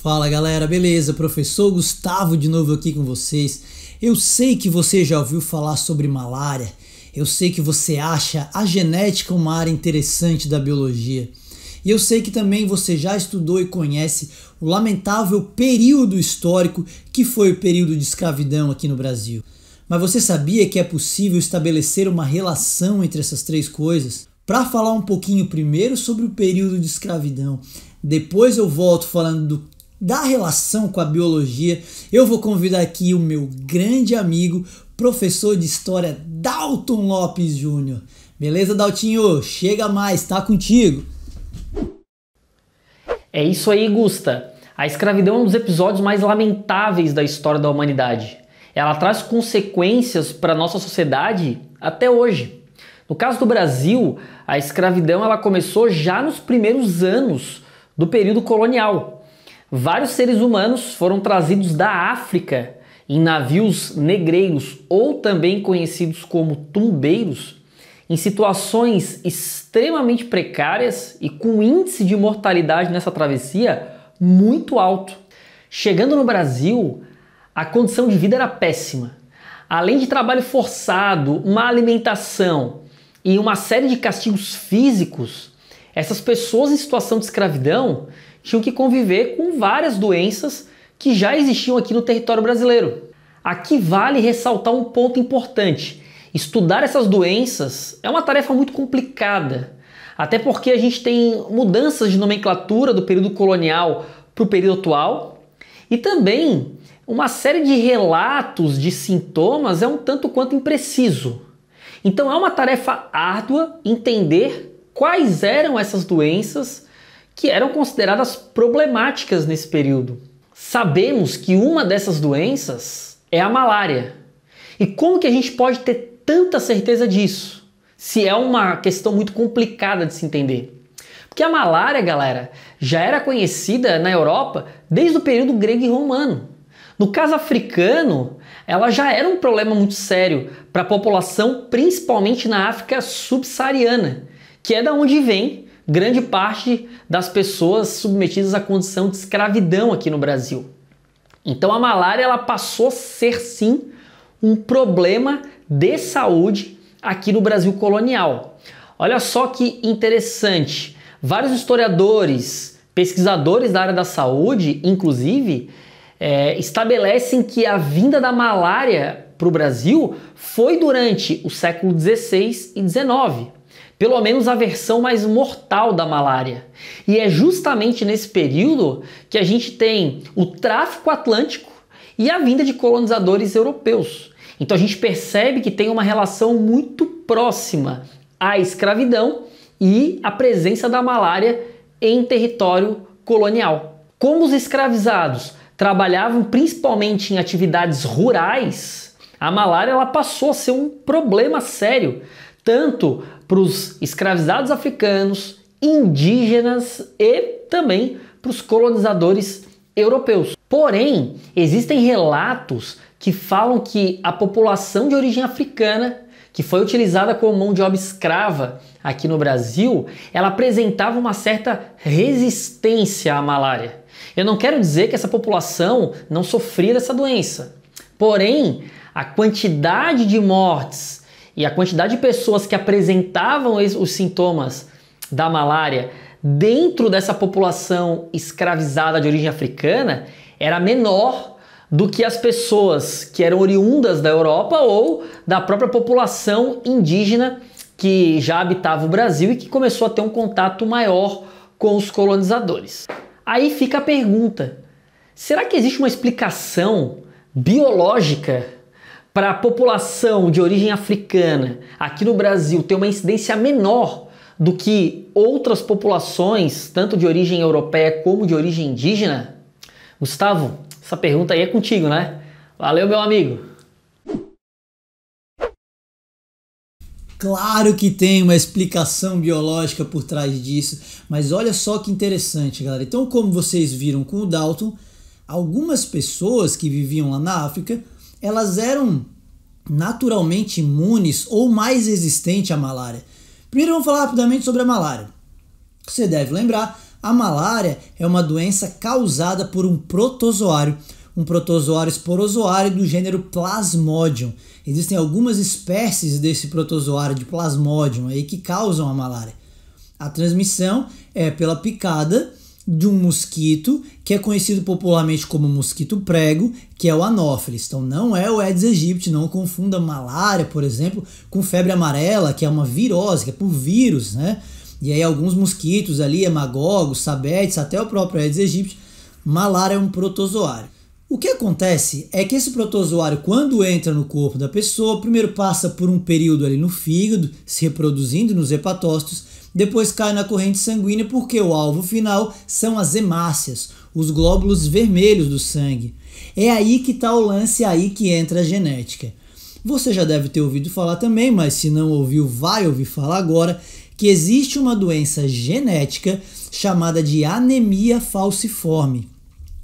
Fala galera, beleza? Professor Gustavo de novo aqui com vocês. Eu sei que você já ouviu falar sobre malária, eu sei que você acha a genética uma área interessante da biologia. E eu sei que também você já estudou e conhece o lamentável período histórico que foi o período de escravidão aqui no Brasil. Mas você sabia que é possível estabelecer uma relação entre essas três coisas? Para falar um pouquinho primeiro sobre o período de escravidão, depois eu volto falando da relação com a biologia, eu vou convidar aqui o meu grande amigo, professor de História, Dalton Lopes Júnior. Beleza, Daltinho? Chega mais, tá contigo. É isso aí, Gusta. A escravidão é um dos episódios mais lamentáveis da história da humanidade. Ela traz consequências para a nossa sociedade até hoje. No caso do Brasil, a escravidão ela começou já nos primeiros anos do período colonial. Vários seres humanos foram trazidos da África em navios negreiros, ou também conhecidos como tumbeiros, em situações extremamente precárias e com índice de mortalidade nessa travessia muito alto. Chegando no Brasil, a condição de vida era péssima. Além de trabalho forçado, má alimentação e uma série de castigos físicos, essas pessoas em situação de escravidão tinham que conviver com várias doenças que já existiam aqui no território brasileiro. Aqui vale ressaltar um ponto importante. Estudar essas doenças é uma tarefa muito complicada, até porque a gente tem mudanças de nomenclatura do período colonial para o período atual e também uma série de relatos de sintomas é um tanto quanto impreciso. Então é uma tarefa árdua entender quais eram essas doenças que eram consideradas problemáticas nesse período. Sabemos que uma dessas doenças é a malária. E como que a gente pode ter tanta certeza disso? Se é uma questão muito complicada de se entender. Porque a malária, galera, já era conhecida na Europa desde o período grego e romano. No caso africano, ela já era um problema muito sério para a população, principalmente na África subsaariana, que é da onde vem grande parte das pessoas submetidas à condição de escravidão aqui no Brasil. Então a malária ela passou a ser sim um problema de saúde aqui no Brasil colonial. Olha só que interessante, vários historiadores, pesquisadores da área da saúde, inclusive, estabelecem que a vinda da malária para o Brasil foi durante o século XVI e XIX. Pelo menos a versão mais mortal da malária. E é justamente nesse período que a gente tem o tráfico atlântico e a vinda de colonizadores europeus. Então a gente percebe que tem uma relação muito próxima à escravidão e a presença da malária em território colonial. Como os escravizados trabalhavam principalmente em atividades rurais, a malária ela passou a ser um problema sério, tanto para os escravizados africanos, indígenas e também para os colonizadores europeus. Porém, existem relatos que falam que a população de origem africana, que foi utilizada como mão de obra escrava aqui no Brasil, ela apresentava uma certa resistência à malária. Eu não quero dizer que essa população não sofria dessa doença. Porém, a quantidade de mortes e a quantidade de pessoas que apresentavam os sintomas da malária dentro dessa população escravizada de origem africana era menor do que as pessoas que eram oriundas da Europa ou da própria população indígena que já habitava o Brasil e que começou a ter um contato maior com os colonizadores. Aí fica a pergunta, será que existe uma explicação biológica para a população de origem africana aqui no Brasil ter uma incidência menor do que outras populações, tanto de origem europeia como de origem indígena? Gustavo, essa pergunta aí é contigo, né? Valeu, meu amigo! Claro que tem uma explicação biológica por trás disso, mas olha só que interessante, galera. Então, como vocês viram com o Dalton, algumas pessoas que viviam lá na África, elas eram naturalmente imunes ou mais resistentes à malária. Primeiro vamos falar rapidamente sobre a malária. Você deve lembrar, A malária é uma doença causada por um protozoário esporozoário do gênero Plasmodium. Existem algumas espécies desse protozoário de Plasmodium aí que causam a malária. A transmissão é pela picada de um mosquito que é conhecido popularmente como mosquito prego, que é o Anopheles. Então não é o Aedes aegypti, não confunda malária, por exemplo, com febre amarela, que é uma virose, que é por vírus, né? E aí alguns mosquitos ali, hemagogos, sabetes, até o próprio Aedes aegypti, malária é um protozoário. O que acontece é que esse protozoário, quando entra no corpo da pessoa, primeiro passa por um período ali no fígado, se reproduzindo nos hepatócitos, depois cai na corrente sanguínea porque o alvo final são as hemácias, os glóbulos vermelhos do sangue. É aí que está o lance, é aí que entra a genética. Você já deve ter ouvido falar também, mas se não ouviu, vai ouvir falar agora, que existe uma doença genética chamada de anemia falciforme.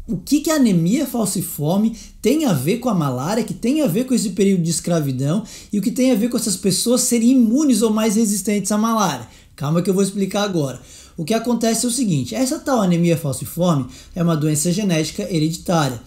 O que a anemia falciforme tem a ver com a malária, que tem a ver com esse período de escravidão e o que tem a ver com essas pessoas serem imunes ou mais resistentes à malária? Calma que eu vou explicar agora. O que acontece é o seguinte, essa tal anemia falciforme é uma doença genética hereditária.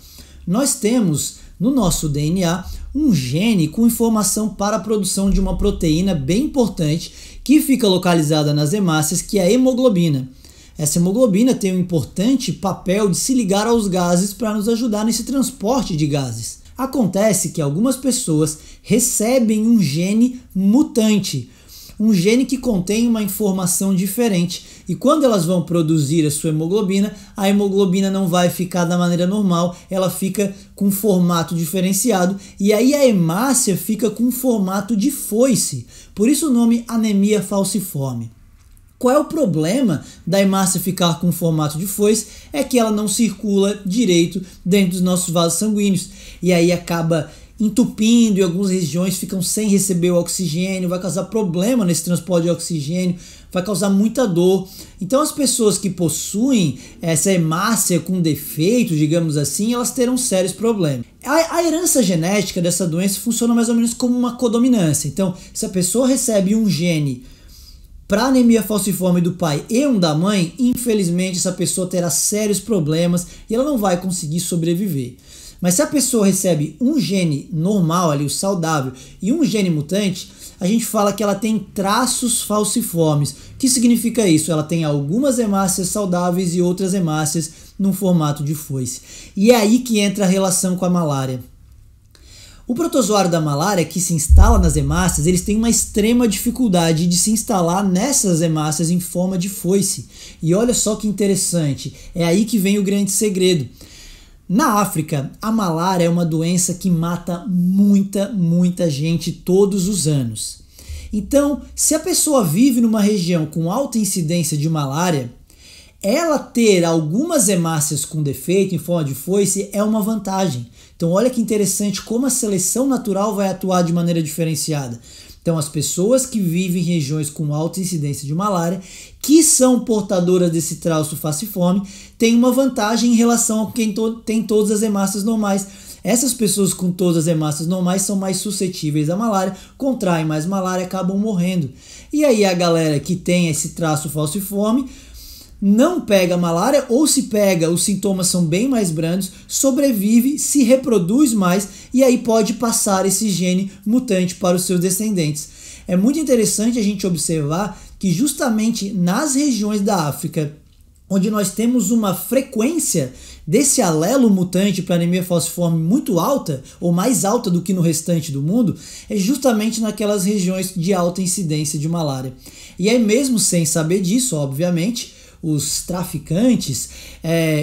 Nós temos no nosso DNA um gene com informação para a produção de uma proteína bem importante que fica localizada nas hemácias, que é a hemoglobina. Essa hemoglobina tem um importante papel de se ligar aos gases para nos ajudar nesse transporte de gases. Acontece que algumas pessoas recebem um gene mutante, um gene que contém uma informação diferente, e quando elas vão produzir a hemoglobina não vai ficar da maneira normal, ela fica com um formato diferenciado, e aí a hemácia fica com um formato de foice, por isso o nome anemia falciforme. Qual é o problema da hemácia ficar com formato de foice? É que ela não circula direito dentro dos nossos vasos sanguíneos, e aí acaba entupindo e algumas regiões ficam sem receber o oxigênio, vai causar problema nesse transporte de oxigênio, vai causar muita dor. Então as pessoas que possuem essa hemácia com defeito, digamos assim, elas terão sérios problemas. A herança genética dessa doença funciona mais ou menos como uma codominância. Então, se a pessoa recebe um gene para anemia falciforme do pai e um da mãe, infelizmente essa pessoa terá sérios problemas e ela não vai conseguir sobreviver. Mas se a pessoa recebe um gene normal, ali, o saudável, e um gene mutante, a gente fala que ela tem traços falciformes. O que significa isso? Ela tem algumas hemácias saudáveis e outras hemácias num formato de foice. E é aí que entra a relação com a malária. O protozoário da malária que se instala nas hemácias, eles têm uma extrema dificuldade de se instalar nessas hemácias em forma de foice. E olha só que interessante, é aí que vem o grande segredo. Na África, a malária é uma doença que mata muita gente todos os anos. Então, se a pessoa vive numa região com alta incidência de malária, ela ter algumas hemácias com defeito em forma de foice é uma vantagem. Então olha que interessante como a seleção natural vai atuar de maneira diferenciada. Então as pessoas que vivem em regiões com alta incidência de malária, que são portadoras desse traço falciforme, têm uma vantagem em relação a quem tem todas as hemácias normais. Essas pessoas com todas as hemácias normais são mais suscetíveis à malária, contraem mais malária e acabam morrendo. E aí a galera que tem esse traço falciforme não pega malária, ou se pega, os sintomas são bem mais brandos, sobrevive, se reproduz mais e aí pode passar esse gene mutante para os seus descendentes. É muito interessante a gente observar que justamente nas regiões da África, onde nós temos uma frequência desse alelo mutante para anemia falciforme muito alta, ou mais alta do que no restante do mundo, é justamente naquelas regiões de alta incidência de malária. E aí mesmo sem saber disso, obviamente, os traficantes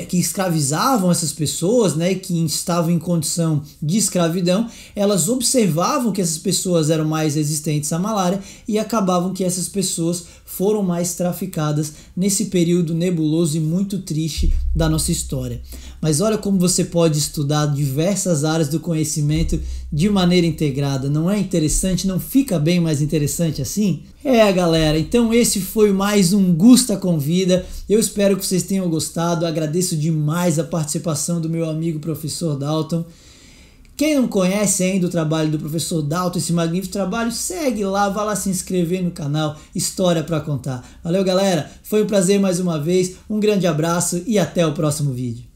que escravizavam essas pessoas, né, que estavam em condição de escravidão, elas observavam que essas pessoas eram mais resistentes à malária e acabavam que essas pessoas foram mais traficadas nesse período nebuloso e muito triste da nossa história. Mas olha como você pode estudar diversas áreas do conhecimento de maneira integrada. Não é interessante? Não fica bem mais interessante assim? Galera, então esse foi mais um Gusta Convida. Eu espero que vocês tenham gostado. Agradeço demais a participação do meu amigo professor Dalton. Quem não conhece ainda o trabalho do professor Dalton, esse magnífico trabalho, segue lá, vá lá se inscrever no canal História para Contar. Valeu, galera, foi um prazer mais uma vez, um grande abraço e até o próximo vídeo.